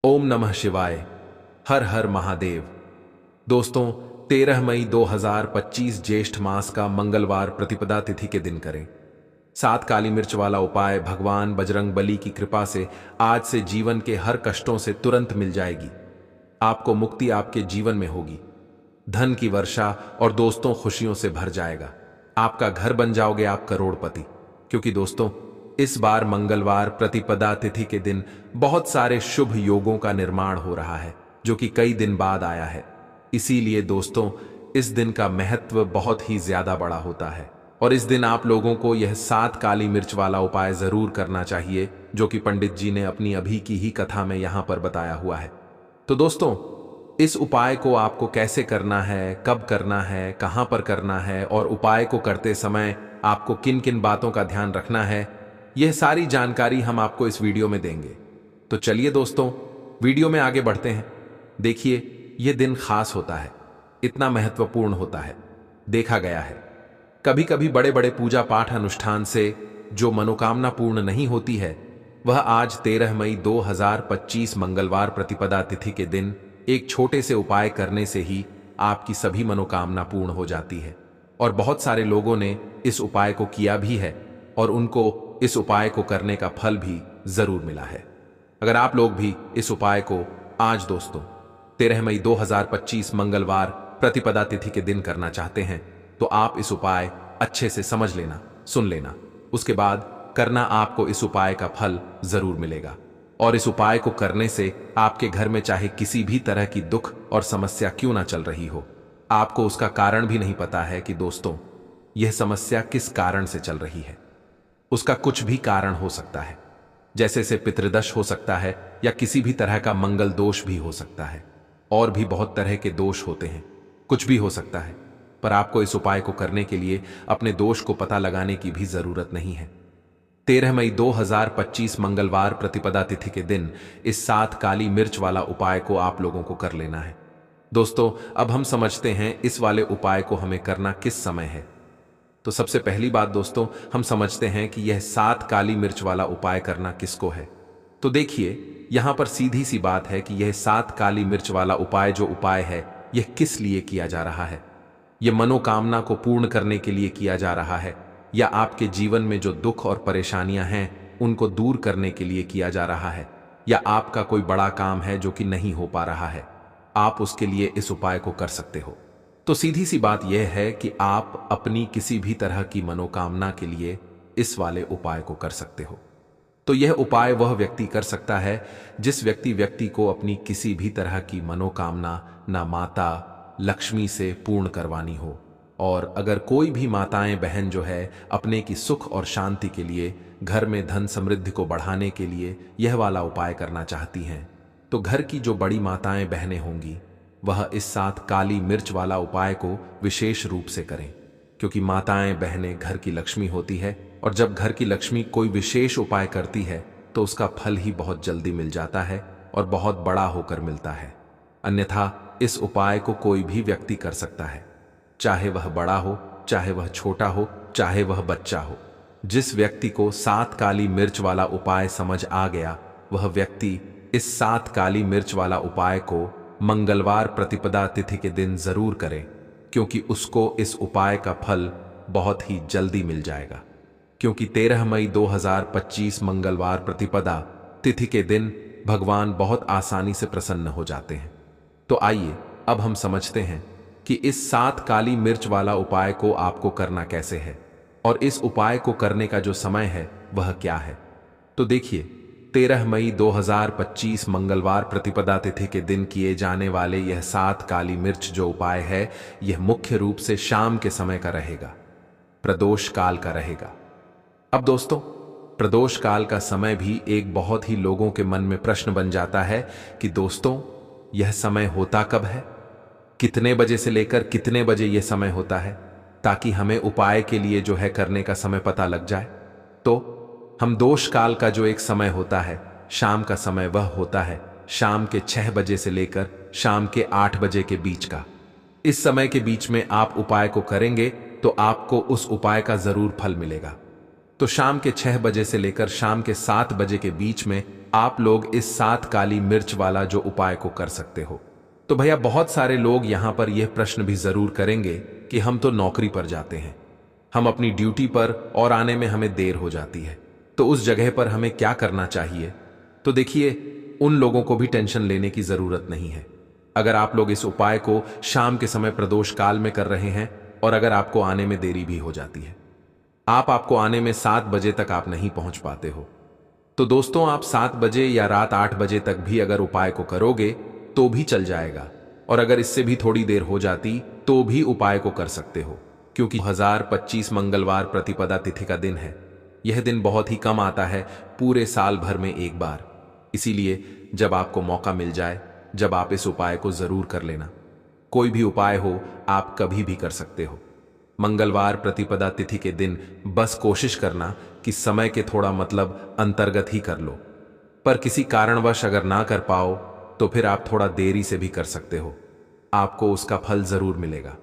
ओम नमः शिवाय। हर हर महादेव। दोस्तों, 13 मई 2025 ज्येष्ठ मास का मंगलवार प्रतिपदा तिथि के दिन करें 7 काली मिर्च वाला उपाय। भगवान बजरंग बली की कृपा से आज से जीवन के हर कष्टों से तुरंत मिल जाएगी। आपको मुक्ति आपके जीवन में होगी, धन की वर्षा और दोस्तों खुशियों से भर जाएगा। आपका घर बन जाओगे आप करोड़पति। क्योंकि दोस्तों, इस बार मंगलवार प्रतिपदा तिथि के दिन बहुत सारे शुभ योगों का निर्माण हो रहा है, जो कि कई दिन बाद आया है। इसीलिए दोस्तों, इस दिन का महत्व बहुत ही ज्यादा बड़ा होता है और इस दिन आप लोगों को यह 7 काली मिर्च वाला उपाय जरूर करना चाहिए, जो कि पंडित जी ने अपनी अभी की ही कथा में यहां पर बताया हुआ है। तो दोस्तों, इस उपाय को आपको कैसे करना है, कब करना है, कहां पर करना है और उपाय को करते समय आपको किन किन बातों का ध्यान रखना है, यह सारी जानकारी हम आपको इस वीडियो में देंगे। तो चलिए दोस्तों, वीडियो में आगे बढ़ते हैं। देखिए, यह दिन खास होता है, इतना महत्वपूर्ण होता है। देखा गया है कभी कभी बड़े बड़े पूजा पाठ अनुष्ठान से जो मनोकामना पूर्ण नहीं होती है, वह आज 13 मई 2025 मंगलवार प्रतिपदा तिथि के दिन एक छोटे से उपाय करने से ही आपकी सभी मनोकामना पूर्ण हो जाती है। और बहुत सारे लोगों ने इस उपाय को किया भी है और उनको इस उपाय को करने का फल भी जरूर मिला है। अगर आप लोग भी इस उपाय को आज दोस्तों 13 मई 2025 मंगलवार प्रतिपदा तिथि के दिन करना चाहते हैं, तो आप इस उपाय अच्छे से समझ लेना, सुन लेना, उसके बाद करना। आपको इस उपाय का फल जरूर मिलेगा और इस उपाय को करने से आपके घर में चाहे किसी भी तरह की दुख और समस्या क्यों ना चल रही हो, आपको उसका कारण भी नहीं पता है कि दोस्तों यह समस्या किस कारण से चल रही है। उसका कुछ भी कारण हो सकता है, जैसे से पितृदोष हो सकता है या किसी भी तरह का मंगल दोष भी हो सकता है, और भी बहुत तरह के दोष होते हैं, कुछ भी हो सकता है। पर आपको इस उपाय को करने के लिए अपने दोष को पता लगाने की भी जरूरत नहीं है। 13 मई 2025 मंगलवार प्रतिपदा तिथि के दिन इस 7 काली मिर्च वाला उपाय को आप लोगों को कर लेना है। दोस्तों, अब हम समझते हैं इस वाले उपाय को हमें करना किस समय है। तो सबसे पहली बात दोस्तों, हम समझते हैं कि यह 7 काली मिर्च वाला उपाय करना किसको है। तो देखिए, यहां पर सीधी सी बात है कि यह 7 काली मिर्च वाला उपाय जो उपाय है, यह किस लिए किया जा रहा है। यह मनोकामना को पूर्ण करने के लिए किया जा रहा है, या आपके जीवन में जो दुख और परेशानियां हैं उनको दूर करने के लिए किया जा रहा है, या आपका कोई बड़ा काम है जो कि नहीं हो पा रहा है, आप उसके लिए इस उपाय को कर सकते हो। तो सीधी सी बात यह है कि आप अपनी किसी भी तरह की मनोकामना के लिए इस वाले उपाय को कर सकते हो। तो यह उपाय वह व्यक्ति कर सकता है जिस व्यक्ति को अपनी किसी भी तरह की मनोकामना ना माता लक्ष्मी से पूर्ण करवानी हो। और अगर कोई भी माताएं बहन जो है अपने की सुख और शांति के लिए, घर में धन समृद्धि को बढ़ाने के लिए यह वाला उपाय करना चाहती हैं, तो घर की जो बड़ी माताएं बहनें होंगी वह इस 7 काली मिर्च वाला उपाय को विशेष रूप से करें। क्योंकि माताएं बहनें घर की लक्ष्मी होती है, और जब घर की लक्ष्मी कोई विशेष उपाय करती है तो उसका फल ही बहुत जल्दी मिल जाता है और बहुत बड़ा होकर मिलता है। अन्यथा इस उपाय को कोई भी व्यक्ति कर सकता है, चाहे वह बड़ा हो, चाहे वह छोटा हो, चाहे वह बच्चा हो। जिस व्यक्ति को 7 काली मिर्च वाला उपाय समझ आ गया, वह व्यक्ति इस 7 काली मिर्च वाला उपाय को मंगलवार प्रतिपदा तिथि के दिन जरूर करें, क्योंकि उसको इस उपाय का फल बहुत ही जल्दी मिल जाएगा। क्योंकि 13 मई 2025 मंगलवार प्रतिपदा तिथि के दिन भगवान बहुत आसानी से प्रसन्न हो जाते हैं। तो आइए अब हम समझते हैं कि इस 7 काली मिर्च वाला उपाय को आपको करना कैसे है और इस उपाय को करने का जो समय है वह क्या है। तो देखिए, 13 मई 2025 मंगलवार प्रतिपदा तिथि के दिन किए जाने वाले यह 7 काली मिर्च जो उपाय है, यह मुख्य रूप से शाम के समय का रहेगा, प्रदोष काल का रहेगा। अब दोस्तों, प्रदोष काल का समय भी एक बहुत ही लोगों के मन में प्रश्न बन जाता है कि दोस्तों यह समय होता कब है, कितने बजे से लेकर कितने बजे यह समय होता है, ताकि हमें उपाय के लिए जो है करने का समय पता लग जाए। तो हम दोष काल का जो एक समय होता है, शाम का समय, वह होता है शाम के 6 बजे से लेकर शाम के 8 बजे के बीच का। इस समय के बीच में आप उपाय को करेंगे तो आपको उस उपाय का जरूर फल मिलेगा। तो शाम के 6 बजे से लेकर शाम के 7 बजे के बीच में आप लोग इस 7 काली मिर्च वाला जो उपाय को कर सकते हो। तो भैया बहुत सारे लोग यहां पर यह प्रश्न भी जरूर करेंगे कि हम तो नौकरी पर जाते हैं, हम अपनी ड्यूटी पर और आने में हमें देर हो जाती है, तो उस जगह पर हमें क्या करना चाहिए। तो देखिए, उन लोगों को भी टेंशन लेने की जरूरत नहीं है। अगर आप लोग इस उपाय को शाम के समय प्रदोष काल में कर रहे हैं और अगर आपको आने में देरी भी हो जाती है, आपको आने में 7 बजे तक आप नहीं पहुंच पाते हो, तो दोस्तों आप 7 बजे या रात 8 बजे तक भी अगर उपाय को करोगे तो भी चल जाएगा। और अगर इससे भी थोड़ी देर हो जाती तो भी उपाय को कर सकते हो, क्योंकि 2025 मंगलवार प्रतिपदा तिथि का दिन है। यह दिन बहुत ही कम आता है, पूरे साल भर में एक बार। इसीलिए जब आपको मौका मिल जाए, जब आप इस उपाय को जरूर कर लेना। कोई भी उपाय हो, आप कभी भी कर सकते हो। मंगलवार प्रतिपदा तिथि के दिन बस कोशिश करना कि समय के थोड़ा मतलब अंतर्गत ही कर लो, पर किसी कारणवश अगर ना कर पाओ तो फिर आप थोड़ा देरी से भी कर सकते हो, आपको उसका फल जरूर मिलेगा।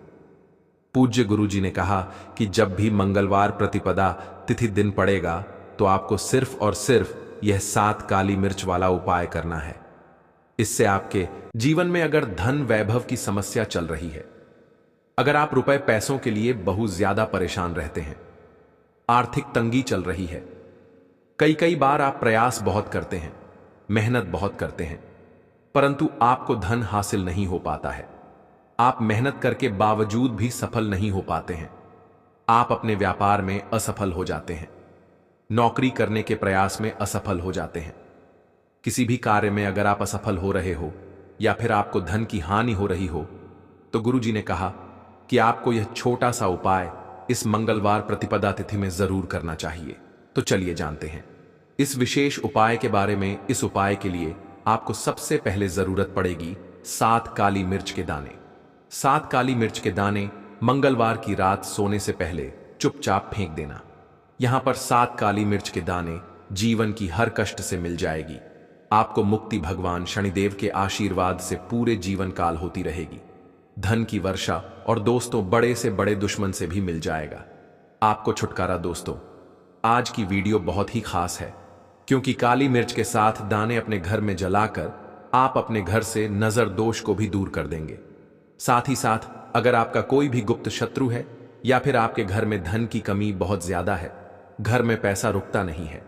पूज्य गुरुजी ने कहा कि जब भी मंगलवार प्रतिपदा तिथि दिन पड़ेगा तो आपको सिर्फ और सिर्फ यह 7 काली मिर्च वाला उपाय करना है। इससे आपके जीवन में अगर धन वैभव की समस्या चल रही है, अगर आप रुपए पैसों के लिए बहुत ज्यादा परेशान रहते हैं, आर्थिक तंगी चल रही है, कई कई बार आप प्रयास बहुत करते हैं, मेहनत बहुत करते हैं, परंतु आपको धन हासिल नहीं हो पाता है, आप मेहनत करके बावजूद भी सफल नहीं हो पाते हैं, आप अपने व्यापार में असफल हो जाते हैं, नौकरी करने के प्रयास में असफल हो जाते हैं, किसी भी कार्य में अगर आप असफल हो रहे हो या फिर आपको धन की हानि हो रही हो, तो गुरुजी ने कहा कि आपको यह छोटा सा उपाय इस मंगलवार प्रतिपदा तिथि में जरूर करना चाहिए। तो चलिए जानते हैं इस विशेष उपाय के बारे में। इस उपाय के लिए आपको सबसे पहले जरूरत पड़ेगी 7 काली मिर्च के दाने। 7 काली मिर्च के दाने मंगलवार की रात सोने से पहले चुपचाप फेंक देना। यहां पर 7 काली मिर्च के दाने जीवन की हर कष्ट से मिल जाएगी। आपको मुक्ति भगवान शनिदेव के आशीर्वाद से पूरे जीवन काल होती रहेगी। धन की वर्षा और दोस्तों बड़े से बड़े दुश्मन से भी मिल जाएगा। आपको छुटकारा। दोस्तों आज की वीडियो बहुत ही खास है, क्योंकि काली मिर्च के साथ दाने अपने घर में जलाकर आप अपने घर से नजर दोष को भी दूर कर देंगे। साथ ही साथ अगर आपका कोई भी गुप्त शत्रु है या फिर आपके घर में धन की कमी बहुत ज्यादा है, घर में पैसा रुकता नहीं है,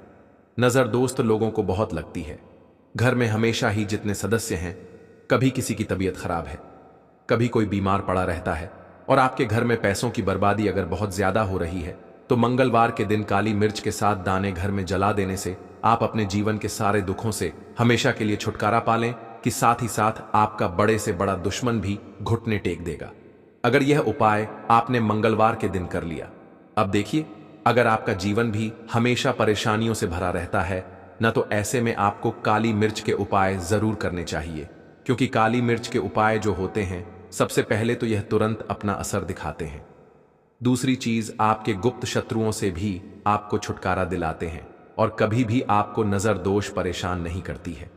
नजर दोस्त लोगों को बहुत लगती है, घर में हमेशा ही जितने सदस्य हैं, कभी किसी की तबीयत खराब है, कभी कोई बीमार पड़ा रहता है और आपके घर में पैसों की बर्बादी अगर बहुत ज्यादा हो रही है, तो मंगलवार के दिन काली मिर्च के साथ दाने घर में जला देने से आप अपने जीवन के सारे दुखों से हमेशा के लिए छुटकारा पा लें, कि साथ ही साथ आपका बड़े से बड़ा दुश्मन भी घुटने टेक देगा। अगर यह उपाय आपने मंगलवार के दिन कर लिया, अब देखिए अगर आपका जीवन भी हमेशा परेशानियों से भरा रहता है न, तो ऐसे में आपको काली मिर्च के उपाय जरूर करने चाहिए, क्योंकि काली मिर्च के उपाय जो होते हैं, सबसे पहले तो यह तुरंत अपना असर दिखाते हैं। दूसरी चीज, आपके गुप्त शत्रुओं से भी आपको छुटकारा दिलाते हैं और कभी भी आपको नजर दोष परेशान नहीं करती है।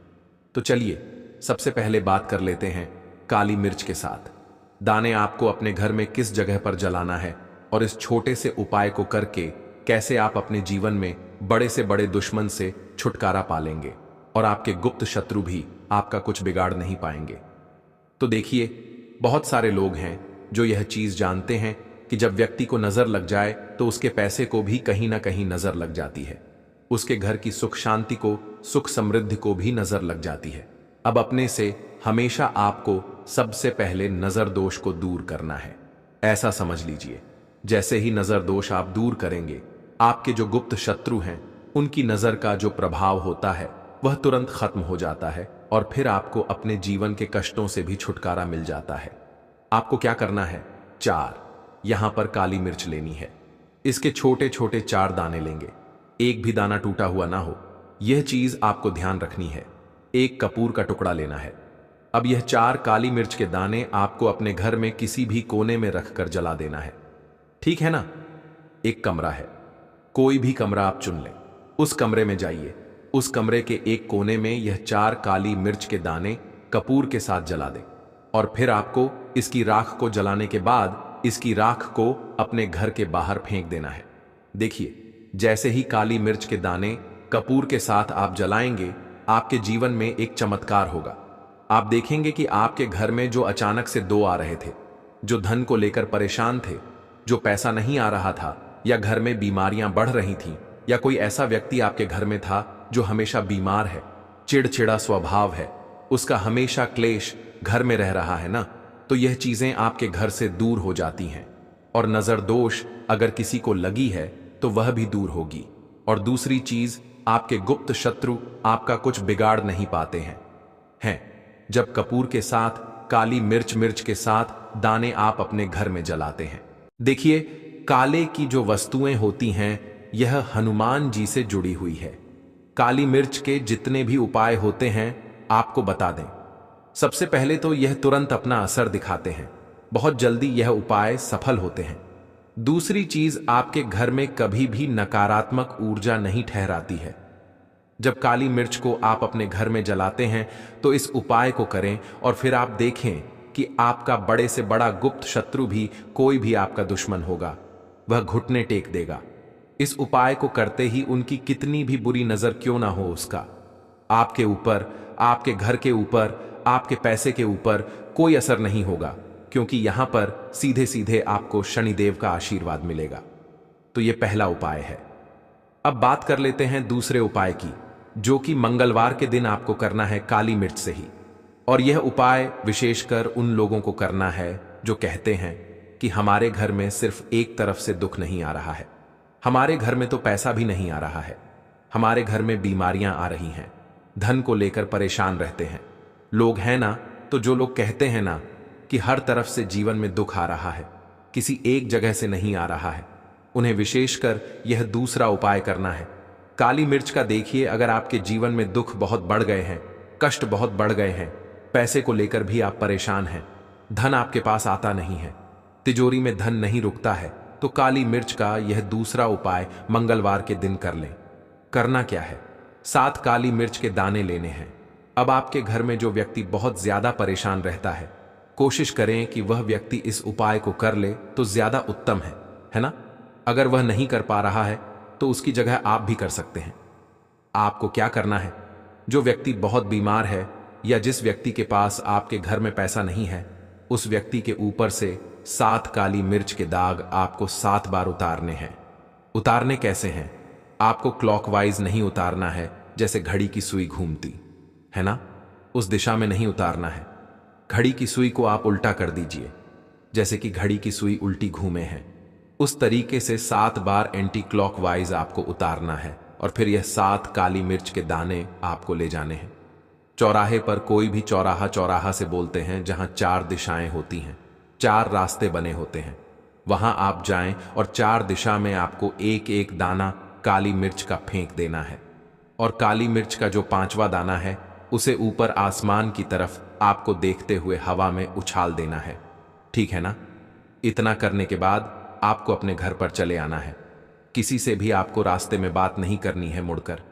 तो चलिए सबसे पहले बात कर लेते हैं काली मिर्च के साथ दाने आपको अपने घर में किस जगह पर जलाना है और इस छोटे से उपाय को करके कैसे आप अपने जीवन में बड़े से बड़े दुश्मन से छुटकारा पालेंगे और आपके गुप्त शत्रु भी आपका कुछ बिगाड़ नहीं पाएंगे। तो देखिए, बहुत सारे लोग हैं जो यह चीज जानते हैं कि जब व्यक्ति को नजर लग जाए तो उसके पैसे को भी कहीं ना कहीं नजर लग जाती है, उसके घर की सुख शांति को, सुख समृद्धि को भी नजर लग जाती है। अब अपने से हमेशा आपको सबसे पहले नजर दोष को दूर करना है। ऐसा समझ लीजिए, जैसे ही नजर दोष आप दूर करेंगे, आपके जो गुप्त शत्रु हैं उनकी नजर का जो प्रभाव होता है वह तुरंत खत्म हो जाता है और फिर आपको अपने जीवन के कष्टों से भी छुटकारा मिल जाता है। आपको क्या करना है, 4 यहां पर काली मिर्च लेनी है। इसके छोटे छोटे 4 दाने लेंगे, एक भी दाना टूटा हुआ ना हो, यह चीज आपको ध्यान रखनी है। एक कपूर का टुकड़ा लेना है। अब यह 4 काली मिर्च के दाने आपको अपने घर में किसी भी कोने में रखकर जला देना है, ठीक है ना। एक कमरा है, कोई भी कमरा आप चुन लें, उस कमरे में जाइए, उस कमरे के एक कोने में यह 4 काली मिर्च के दाने कपूर के साथ जला दें और फिर आपको इसकी राख को जलाने के बाद इसकी राख को अपने घर के बाहर फेंक देना है। देखिए, जैसे ही काली मिर्च के दाने कपूर के साथ आप जलाएंगे, आपके जीवन में एक चमत्कार होगा। आप देखेंगे कि आपके घर में जो अचानक से दो आ रहे थे, जो धन को लेकर परेशान थे, जो पैसा नहीं आ रहा था, या घर में बीमारियां बढ़ रही थीं, या कोई ऐसा व्यक्ति आपके घर में था जो हमेशा बीमार है, चिड़चिड़ा स्वभाव है, उसका हमेशा क्लेश घर में रह रहा है ना, तो यह चीजें आपके घर से दूर हो जाती हैं। और नजर दोष अगर किसी को लगी है तो वह भी दूर होगी। और दूसरी चीज, आपके गुप्त शत्रु आपका कुछ बिगाड़ नहीं पाते हैं। जब कपूर के साथ काली मिर्च के साथ दाने आप अपने घर में जलाते हैं। देखिए, काले की जो वस्तुएं होती हैं यह हनुमान जी से जुड़ी हुई है। काली मिर्च के जितने भी उपाय होते हैं आपको बता दें। सबसे पहले तो यह तुरंत अपना असर दिखाते हैं, बहुत जल्दी यह उपाय सफल होते हैं। दूसरी चीज, आपके घर में कभी भी नकारात्मक ऊर्जा नहीं ठहराती है। जब काली मिर्च को आप अपने घर में जलाते हैं तो इस उपाय को करें और फिर आप देखें कि आपका बड़े से बड़ा गुप्त शत्रु भी, कोई भी आपका दुश्मन होगा, वह घुटने टेक देगा। इस उपाय को करते ही उनकी कितनी भी बुरी नजर क्यों ना हो, उसका आपके ऊपर, आपके घर के ऊपर, आपके पैसे के ऊपर कोई असर नहीं होगा, क्योंकि यहां पर सीधे सीधे आपको शनिदेव का आशीर्वाद मिलेगा। तो यह पहला उपाय है। अब बात कर लेते हैं दूसरे उपाय की, जो कि मंगलवार के दिन आपको करना है काली मिर्च से ही। और यह उपाय विशेषकर उन लोगों को करना है जो कहते हैं कि हमारे घर में सिर्फ एक तरफ से दुख नहीं आ रहा है, हमारे घर में तो पैसा भी नहीं आ रहा है, हमारे घर में बीमारियां आ रही हैं, धन को लेकर परेशान रहते हैं लोग, हैं ना। तो जो लोग कहते हैं ना कि हर तरफ से जीवन में दुख आ रहा है, किसी एक जगह से नहीं आ रहा है, उन्हें विशेषकर यह दूसरा उपाय करना है काली मिर्च का। देखिए, अगर आपके जीवन में दुख बहुत बढ़ गए हैं, कष्ट बहुत बढ़ गए हैं, पैसे को लेकर भी आप परेशान हैं, धन आपके पास आता नहीं है, तिजोरी में धन नहीं रुकता है, तो काली मिर्च का यह दूसरा उपाय मंगलवार के दिन कर लें। करना क्या है, 7 काली मिर्च के दाने लेने हैं। अब आपके घर में जो व्यक्ति बहुत ज्यादा परेशान रहता है, कोशिश करें कि वह व्यक्ति इस उपाय को कर ले तो ज्यादा उत्तम है ना। अगर वह नहीं कर पा रहा है तो उसकी जगह आप भी कर सकते हैं। आपको क्या करना है, जो व्यक्ति बहुत बीमार है या जिस व्यक्ति के पास आपके घर में पैसा नहीं है, उस व्यक्ति के ऊपर से 7 काली मिर्च के दाग आपको 7 बार उतारने हैं। उतारने कैसे हैं, आपको क्लॉकवाइज नहीं उतारना है, जैसे घड़ी की सुई घूमती है ना, उस दिशा में नहीं उतारना है। घड़ी की सुई को आप उल्टा कर दीजिए, जैसे कि घड़ी की सुई उल्टी घूमे है, उस तरीके से 7 बार एंटी क्लॉकवाइज आपको उतारना है। और फिर यह 7 काली मिर्च के दाने आपको ले जाने हैं चौराहे पर। कोई भी चौराहा से बोलते हैं जहां 4 दिशाएं होती हैं, 4 रास्ते बने होते हैं, वहां आप जाएं और 4 दिशा में आपको एक एक दाना काली मिर्च का फेंक देना है। और काली मिर्च का जो 5वां दाना है उसे ऊपर आसमान की तरफ आपको देखते हुए हवा में उछाल देना है, ठीक है ना। इतना करने के बाद आपको अपने घर पर चले आना है। किसी से भी आपको रास्ते में बात नहीं करनी है, मुड़कर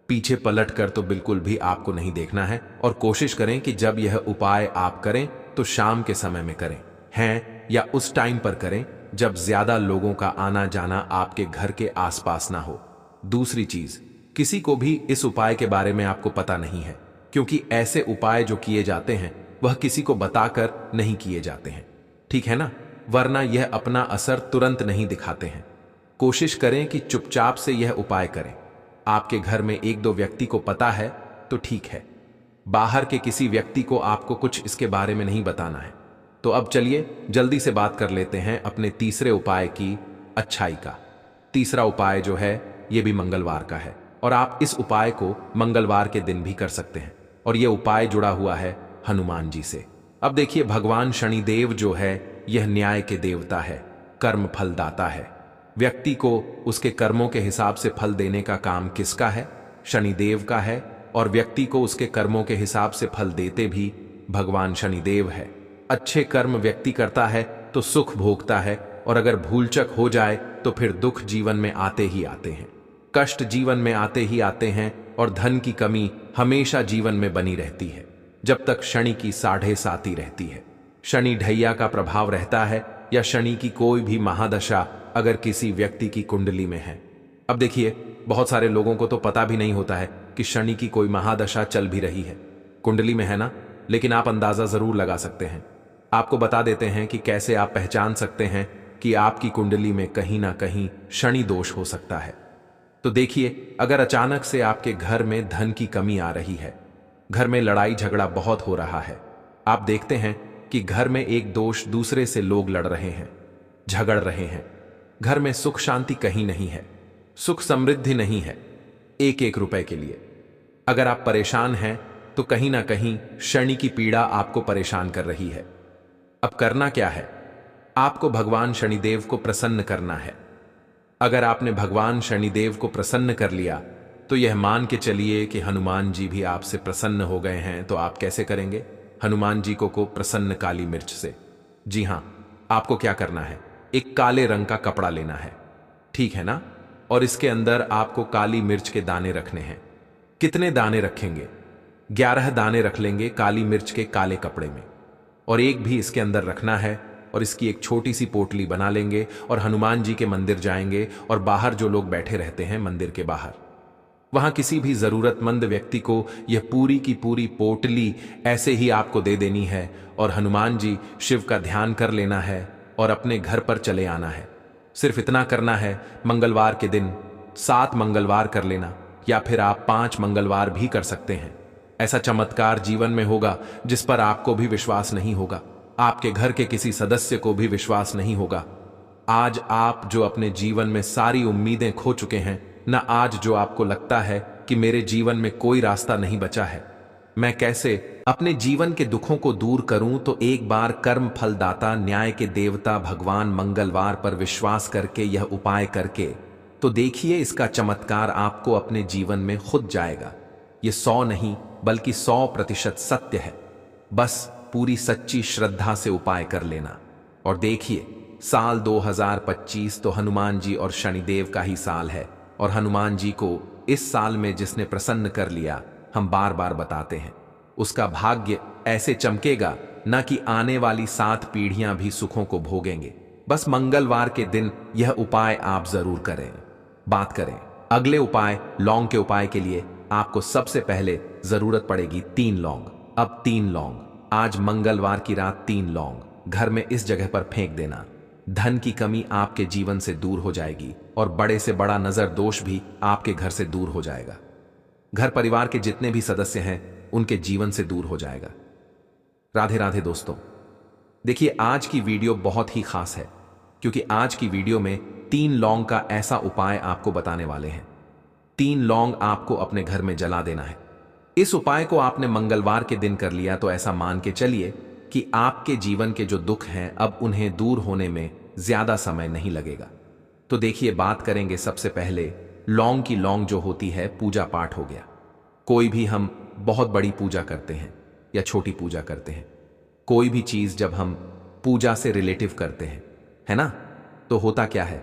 पीछे पलट कर तो बिल्कुल भी आपको नहीं देखना है। और कोशिश करें कि जब यह उपाय आप करें तो शाम के समय में करें हैं, या उस टाइम पर करें जब ज्यादा लोगों का आना जाना आपके घर के आसपास ना हो। दूसरी चीज, किसी को भी इस उपाय के बारे में आपको पता नहीं है, क्योंकि ऐसे उपाय जो किए जाते हैं वह किसी को बताकर नहीं किए जाते हैं, ठीक है ना, वरना यह अपना असर तुरंत नहीं दिखाते हैं। कोशिश करें कि चुपचाप से यह उपाय करें। आपके घर में 1-2 व्यक्ति को पता है तो ठीक है, बाहर के किसी व्यक्ति को आपको कुछ इसके बारे में नहीं बताना है। तो अब चलिए जल्दी से बात कर लेते हैं अपने तीसरे उपाय की, अच्छाई का। तीसरा उपाय जो है यह भी मंगलवार का है, और आप इस उपाय को मंगलवार के दिन भी कर सकते हैं। और यह उपाय जुड़ा हुआ है हनुमान जी से। अब देखिए, भगवान शनिदेव जो है यह न्याय के देवता है, कर्म फलदाता है। व्यक्ति को उसके कर्मों के हिसाब से फल देने का काम किसका है, शनिदेव का है। और व्यक्ति को उसके कर्मों के हिसाब से फल देते भी भगवान शनिदेव है। अच्छे कर्म व्यक्ति करता है तो सुख भोगता है, और अगर भूलचक हो जाए तो फिर दुख जीवन में आते ही आते हैं, कष्ट जीवन में आते ही आते हैं, और धन की कमी हमेशा जीवन में बनी रहती है जब तक शनि की 7.5 रहती है। शनि ढैया का प्रभाव रहता है, या शनि की कोई भी महादशा अगर किसी व्यक्ति की कुंडली में है। अब देखिए, बहुत सारे लोगों को तो पता भी नहीं होता है कि शनि की कोई महादशा चल भी रही है। कुंडली में है ना, लेकिन आप अंदाजा जरूर लगा सकते हैं। आपको बता देते हैं कि कैसे आप पहचान सकते हैं कि आपकी कुंडली में कहीं ना कहीं शनि दोष हो सकता है। तो देखिए, अगर अचानक से आपके घर में धन की कमी आ रही है, घर में लड़ाई झगड़ा बहुत हो रहा है, आप देखते हैं कि घर में एक दोष दूसरे से लोग लड़ रहे हैं, झगड़ रहे हैं, घर में सुख शांति कहीं नहीं है, सुख समृद्धि नहीं है, एक एक रुपए के लिए अगर आप परेशान हैं तो कहीं ना कहीं शनि की पीड़ा आपको परेशान कर रही है। अब करना क्या है? आपको भगवान शनिदेव को प्रसन्न करना है। अगर आपने भगवान शनिदेव को प्रसन्न कर लिया तो यह मान के चलिए कि हनुमान जी भी आपसे प्रसन्न हो गए हैं। तो आप कैसे करेंगे? हनुमान जी को प्रसन्न काली मिर्च से। जी हां, आपको क्या करना है? एक काले रंग का कपड़ा लेना है, ठीक है ना? और इसके अंदर आपको काली मिर्च के दाने रखने हैं। कितने दाने रखेंगे? 11 दाने रख लेंगे काली मिर्च के काले कपड़े में, और एक भी इसके अंदर रखना है। और इसकी एक छोटी सी पोटली बना लेंगे और हनुमान जी के मंदिर जाएंगे, और बाहर जो लोग बैठे रहते हैं मंदिर के बाहर, वहां किसी भी जरूरतमंद व्यक्ति को यह पूरी की पूरी पोटली ऐसे ही आपको दे देनी है। और हनुमान जी शिव का ध्यान कर लेना है और अपने घर पर चले आना है। सिर्फ इतना करना है। मंगलवार के दिन 7 मंगलवार कर लेना, या फिर आप 5 मंगलवार भी कर सकते हैं। ऐसा चमत्कार जीवन में होगा जिस पर आपको भी विश्वास नहीं होगा, आपके घर के किसी सदस्य को भी विश्वास नहीं होगा। आज आप जो अपने जीवन में सारी उम्मीदें खो चुके हैं ना, आज जो आपको लगता है कि मेरे जीवन में कोई रास्ता नहीं बचा है, मैं कैसे अपने जीवन के दुखों को दूर करूं, तो एक बार कर्म फलदाता न्याय के देवता भगवान मंगलवार पर विश्वास करके यह उपाय करके तो देखिए, इसका चमत्कार आपको अपने जीवन में खुद जाएगा। ये 100 नहीं बल्कि 100% सत्य है। बस पूरी सच्ची श्रद्धा से उपाय कर लेना। और देखिए, साल 2025 तो हनुमान जी और शनिदेव का ही साल है, और हनुमान जी को इस साल में जिसने प्रसन्न कर लिया, हम बार बार बताते हैं, उसका भाग्य ऐसे चमकेगा न कि आने वाली 7 पीढ़ियां भी सुखों को भोगेंगे। बस मंगलवार के दिन यह उपाय आप जरूर करें। बात करें अगले उपाय लौंग के उपाय के लिए, आपको सबसे पहले जरूरत पड़ेगी 3 लौंग। अब 3 लौंग, आज मंगलवार की रात 3 लौंग घर में इस जगह पर फेंक देना। धन की कमी आपके जीवन से दूर हो जाएगी, और बड़े से बड़ा नजर दोष भी आपके घर से दूर हो जाएगा। घर परिवार के जितने भी सदस्य हैं उनके जीवन से दूर हो जाएगा। राधे राधे दोस्तों। देखिए, आज की वीडियो बहुत ही खास है, क्योंकि आज की वीडियो में 3 लौंग का ऐसा उपाय आपको बताने वाले हैं। 3 लौंग आपको अपने घर में जला देना है। इस उपाय को आपने मंगलवार के दिन कर लिया तो ऐसा मान के चलिए कि आपके जीवन के जो दुख हैं अब उन्हें दूर होने में ज्यादा समय नहीं लगेगा। तो देखिए, बात करेंगे सबसे पहले लौंग की। लौंग जो होती है, पूजा पाठ हो गया। कोई भी हम बहुत बड़ी पूजा करते हैं या छोटी पूजा करते हैं, कोई भी चीज जब हम पूजा से रिलेटिव करते हैं, है ना, तो होता क्या है,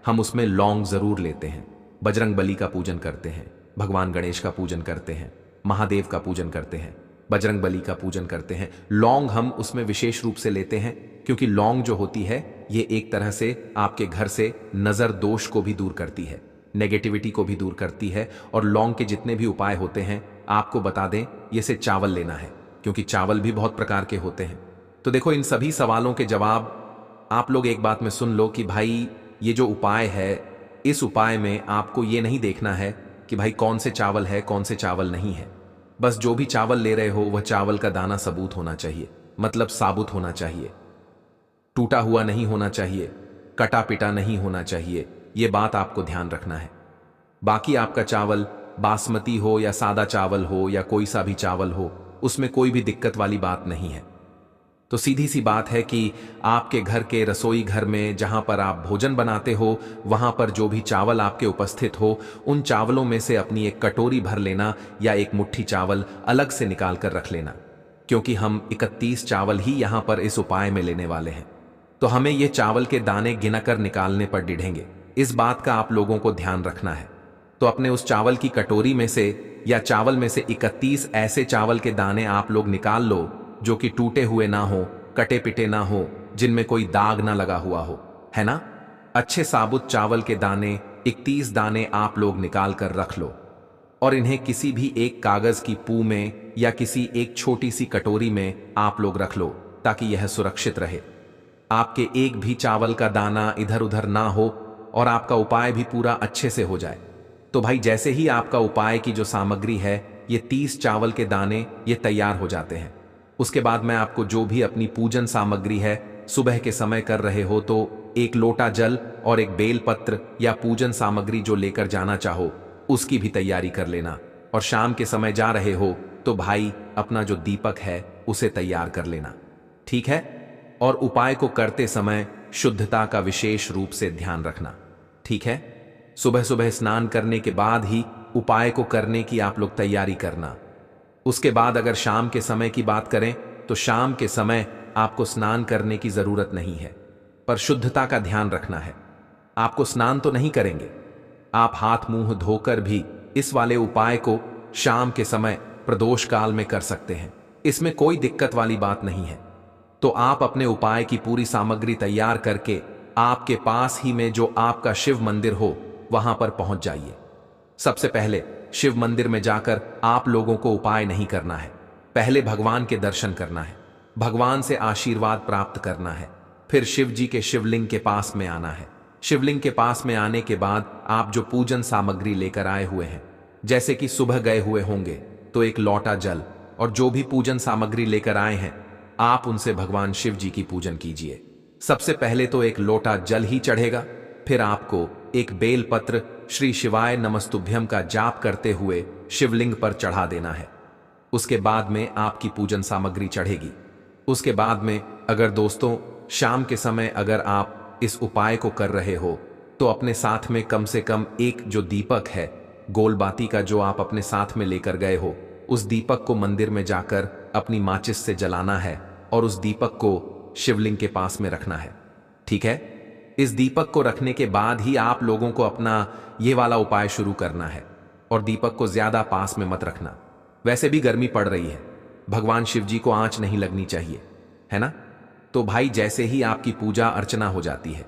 हम उसमें लौंग जरूर लेते हैं। बजरंग बली का पूजन करते हैं, भगवान गणेश का पूजन करते हैं, महादेव का पूजन करते हैं, बजरंग बली का पूजन करते हैं। लौंग हम उसमें विशेष रूप से लेते हैं, क्योंकि लौंग जो होती है ये एक तरह से आपके घर से नजर दोष को भी दूर करती है, नेगेटिविटी को भी दूर करती है। और लौंग के जितने भी उपाय होते हैं, आपको बता दें, ये से चावल लेना है, क्योंकि चावल भी बहुत प्रकार के होते हैं। तो देखो, इन सभी सवालों के जवाब आप लोग एक बात में सुन लो कि भाई ये जो उपाय है, इस उपाय में आपको ये नहीं देखना है कि भाई कौन से चावल है कौन से चावल नहीं है। बस जो भी चावल ले रहे हो वह चावल का दाना सबूत होना चाहिए, मतलब साबुत होना चाहिए, टूटा हुआ नहीं होना चाहिए, कटा पिटा नहीं होना चाहिए। यह बात आपको ध्यान रखना है। बाकी आपका चावल बासमती हो या सादा चावल हो या कोई सा भी चावल हो, उसमें कोई भी दिक्कत वाली बात नहीं है। तो सीधी सी बात है कि आपके घर के रसोई घर में जहां पर आप भोजन बनाते हो, वहां पर जो भी चावल आपके उपस्थित हो, उन चावलों में से अपनी एक कटोरी भर लेना या एक मुट्ठी चावल अलग से निकाल कर रख लेना, क्योंकि हम 31 चावल ही यहां पर इस उपाय में लेने वाले हैं। तो हमें ये चावल के दाने गिनाकर निकालने पर डिढ़ेंगे। इस बात का आप लोगों को ध्यान रखना है। तो अपने उस चावल की कटोरी में से या चावल में से 31 ऐसे चावल के दाने आप लोग निकाल लो जो कि टूटे हुए ना हो, कटे पिटे ना हो, जिनमें कोई दाग ना लगा हुआ हो, है ना। अच्छे साबुत चावल के दाने 31 दाने आप लोग निकाल कर रख लो। और इन्हें किसी भी एक कागज की पू में या किसी एक छोटी सी कटोरी में आप लोग रख लो ताकि यह सुरक्षित रहे। आपके एक भी चावल का दाना इधर उधर ना हो और आपका उपाय भी पूरा अच्छे से हो जाए। तो भाई जैसे ही आपका उपाय की जो सामग्री है, ये 30 चावल के दाने ये तैयार हो जाते हैं, उसके बाद मैं आपको जो भी अपनी पूजन सामग्री है सुबह के समय कर रहे हो तो एक लोटा जल और एक बेलपत्र या पूजन सामग्री जो लेकर जाना चाहो उसकी भी तैयारी कर लेना। और शाम के समय जा रहे हो तो भाई अपना जो दीपक है उसे तैयार कर लेना, ठीक है। और उपाय को करते समय शुद्धता का विशेष रूप से ध्यान रखना, ठीक है। सुबह सुबह स्नान करने के बाद ही उपाय को करने की आप लोग तैयारी करना। उसके बाद अगर शाम के समय की बात करें तो शाम के समय आपको स्नान करने की जरूरत नहीं है, पर शुद्धता का ध्यान रखना है। आपको स्नान तो नहीं करेंगे, आप हाथ मुंह धोकर भी इस वाले उपाय को शाम के समय प्रदोष काल में कर सकते हैं, इसमें कोई दिक्कत वाली बात नहीं है। तो आप अपने उपाय की पूरी सामग्री तैयार करके आपके पास ही में जो आपका शिव मंदिर हो वहां पर पहुंच जाइए। सबसे पहले शिव मंदिर में जाकर आप लोगों को उपाय नहीं करना है, पहले भगवान के दर्शन करना है, भगवान से आशीर्वाद प्राप्त करना है, फिर शिव जी के शिवलिंग के पास में आना है। शिवलिंग के पास में आने के बाद आप जो पूजन सामग्री लेकर आए हुए हैं, जैसे कि सुबह गए हुए होंगे तो एक लोटा जल और जो भी पूजन सामग्री लेकर आए हैं आप उनसे भगवान शिव जी की पूजन कीजिए। सबसे पहले तो एक लोटा जल ही चढ़ेगा, फिर आपको एक बेलपत्र श्री शिवाय नमस्तुभ्यम का जाप करते हुए शिवलिंग पर चढ़ा देना है। उसके बाद में आपकी पूजन सामग्री चढ़ेगी। उसके बाद में अगर दोस्तों शाम के समय अगर आप इस उपाय को कर रहे हो तो अपने साथ में कम से कम एक जो दीपक है गोलबाती का जो आप अपने साथ में लेकर गए हो, उस दीपक को मंदिर में जाकर अपनी माचिस से जलाना है और उस दीपक को शिवलिंग के पास में रखना है, ठीक है। इस दीपक को रखने के बाद ही आप लोगों को अपना ये वाला उपाय शुरू करना है और दीपक को ज्यादा पास में मत रखना। वैसे भी गर्मी पड़ रही है, भगवान शिव जी को आंच नहीं लगनी चाहिए, है ना। तो भाई जैसे ही आपकी पूजा अर्चना हो जाती है,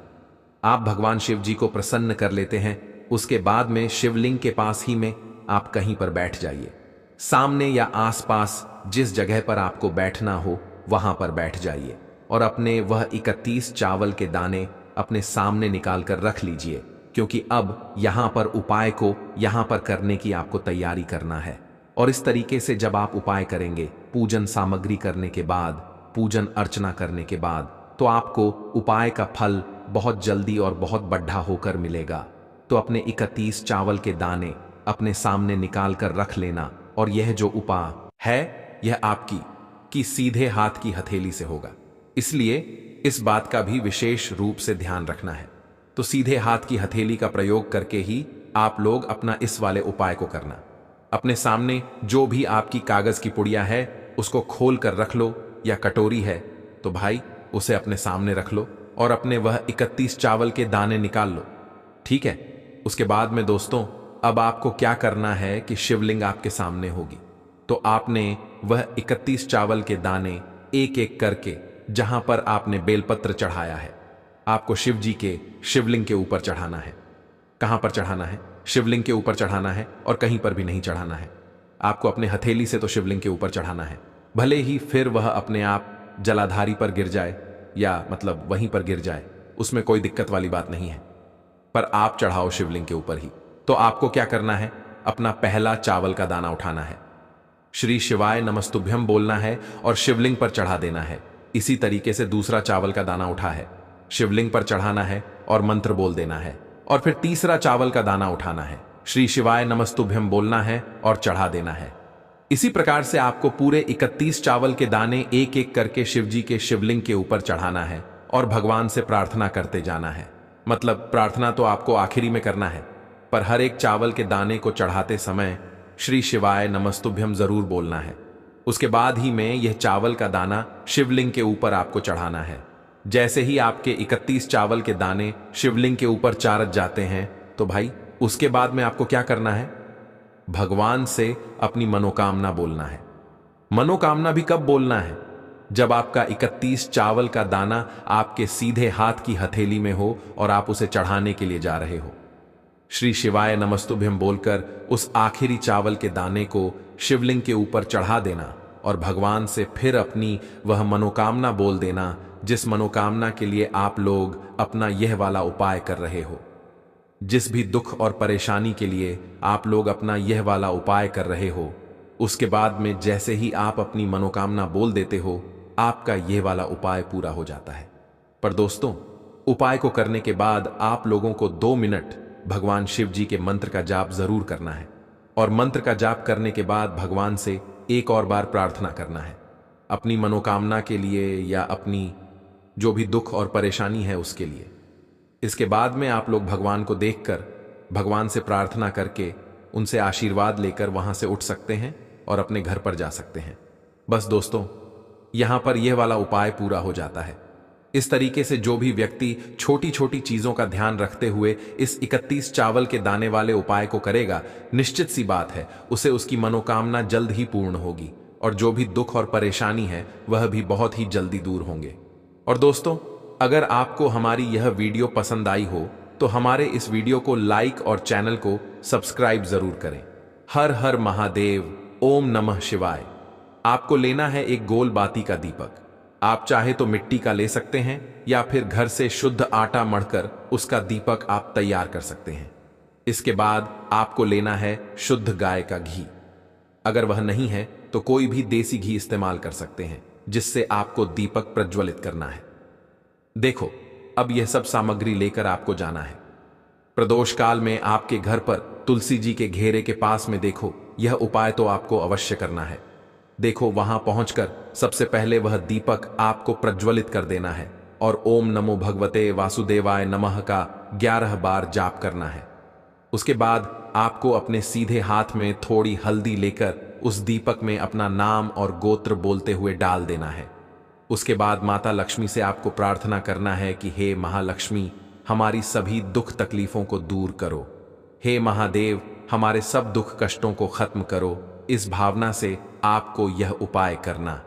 आप भगवान शिव जी को प्रसन्न कर लेते हैं, उसके बाद में शिवलिंग के पास ही में आप कहीं पर बैठ जाइए। सामने या आसपास जिस जगह पर आपको बैठना हो वहां पर बैठ जाइए और अपने वह 31 चावल के दाने अपने सामने निकाल कर रख लीजिए, क्योंकि अब यहां पर उपाय को यहां पर करने की आपको तैयारी करना है। और इस तरीके से जब आप उपाय करेंगे, पूजन सामग्री करने के बाद, पूजन अर्चना करने के बाद, तो आपको उपाय का फल बहुत जल्दी और बहुत बढ़ा होकर मिलेगा। तो अपने 31 चावल के दाने अपने सामने निकाल कर रख लेना और यह जो उपाय है यह आपकी सीधे हाथ की हथेली से होगा, इसलिए इस बात का भी विशेष रूप से ध्यान रखना है। तो सीधे हाथ की हथेली का प्रयोग करके ही आप लोग अपना इस वाले उपाय को करना। अपने सामने जो भी आपकी कागज की पुड़िया है उसको खोल कर रख लो, या कटोरी है तो भाई उसे अपने सामने रख लो और अपने वह 31 चावल के दाने निकाल लो, ठीक है। उसके बाद में दोस्तों अब आपको क्या करना है कि शिवलिंग आपके सामने होगी, तो आपने वह 31 चावल के दाने एक एक करके जहां पर आपने बेलपत्र चढ़ाया है आपको शिव जी के शिवलिंग के ऊपर चढ़ाना है। कहां पर चढ़ाना है? शिवलिंग के ऊपर चढ़ाना है और कहीं पर भी नहीं चढ़ाना है। आपको अपने हथेली से तो शिवलिंग के ऊपर चढ़ाना है, भले ही फिर वह अपने आप जलाधारी पर गिर जाए या मतलब वहीं पर गिर जाए, उसमें कोई दिक्कत वाली बात नहीं है, पर आप चढ़ाओ शिवलिंग के ऊपर ही। तो आपको क्या करना है, अपना पहला चावल का दाना उठाना है, श्री शिवाय नमस्तुभ्यम बोलना है और शिवलिंग पर चढ़ा देना है। इसी तरीके से दूसरा चावल का दाना उठा है, शिवलिंग पर चढ़ाना है और मंत्र बोल देना है। और फिर तीसरा चावल का दाना उठाना है, श्री शिवाय नमस्तुभ्यम बोलना है और चढ़ा देना है। इसी प्रकार से आपको पूरे 31 चावल के दाने एक एक करके शिव जी के शिवलिंग के ऊपर चढ़ाना है और भगवान से प्रार्थना करते जाना है। मतलब प्रार्थना तो आपको आखिरी में करना है, पर हर एक चावल के दाने को चढ़ाते समय श्री शिवाय नमस्तुभ्यम जरूर बोलना है। उसके बाद ही में यह चावल का दाना शिवलिंग के ऊपर आपको चढ़ाना है। जैसे ही आपके 31 चावल के दाने शिवलिंग के ऊपर चारत जाते हैं तो भाई उसके बाद में आपको क्या करना है, भगवान से अपनी मनोकामना बोलना है। मनोकामना भी कब बोलना है, जब आपका 31 चावल का दाना आपके सीधे हाथ की हथेली में हो और आप उसे चढ़ाने के लिए जा रहे हो। श्री शिवाय नमस्तुभ्यम बोलकर उस आखिरी चावल के दाने को शिवलिंग के ऊपर चढ़ा देना और भगवान से फिर अपनी वह मनोकामना बोल देना जिस मनोकामना के लिए आप लोग अपना यह वाला उपाय कर रहे हो। जिस भी दुख और परेशानी के लिए आप लोग अपना यह वाला उपाय कर रहे हो, उसके बाद में जैसे ही आप अपनी मनोकामना बोल देते हो, आपका यह वाला उपाय पूरा हो जाता है। पर दोस्तों, उपाय को करने के बाद आप लोगों को 2 मिनट भगवान शिव जी के मंत्र का जाप जरूर करना है और मंत्र का जाप करने के बाद भगवान से एक और बार प्रार्थना करना है अपनी मनोकामना के लिए या अपनी जो भी दुख और परेशानी है उसके लिए। इसके बाद में आप लोग भगवान को देखकर भगवान से प्रार्थना करके उनसे आशीर्वाद लेकर वहां से उठ सकते हैं और अपने घर पर जा सकते हैं। बस दोस्तों, यहां पर यह वाला उपाय पूरा हो जाता है। इस तरीके से जो भी व्यक्ति छोटी छोटी चीजों का ध्यान रखते हुए इस 31 चावल के दाने वाले उपाय को करेगा, निश्चित सी बात है उसे उसकी मनोकामना जल्द ही पूर्ण होगी और जो भी दुख और परेशानी है वह भी बहुत ही जल्दी दूर होंगे। और दोस्तों, अगर आपको हमारी यह वीडियो पसंद आई हो तो हमारे इस वीडियो को लाइक और चैनल को सब्सक्राइब जरूर करें। हर हर महादेव, ओम नमः शिवाय। आपको लेना है एक गोल बाती का दीपक। आप चाहे तो मिट्टी का ले सकते हैं या फिर घर से शुद्ध आटा मढ़कर उसका दीपक आप तैयार कर सकते हैं। इसके बाद आपको लेना है शुद्ध गाय का घी। अगर वह नहीं है तो कोई भी देसी घी इस्तेमाल कर सकते हैं जिससे आपको दीपक प्रज्वलित करना है। देखो, अब यह सब सामग्री लेकर आपको जाना है। प्रदोष काल में आपके घर पर तुलसी जी के घेरे के पास में देखो, यह उपाय तो आपको अवश्य करना है। देखो, वहां पहुंचकर सबसे पहले वह दीपक आपको प्रज्वलित कर देना है और ओम नमो भगवते वासुदेवाय नमः का 11 बार जाप करना है। उसके बाद आपको अपने सीधे हाथ में थोड़ी हल्दी लेकर उस दीपक में अपना नाम और गोत्र बोलते हुए डाल देना है। उसके बाद माता लक्ष्मी से आपको प्रार्थना करना है कि हे महालक्ष्मी, हमारी सभी दुख तकलीफों को दूर करो। हे महादेव, हमारे सब दुख कष्टों को खत्म करो। इस भावना से आपको यह उपाय करना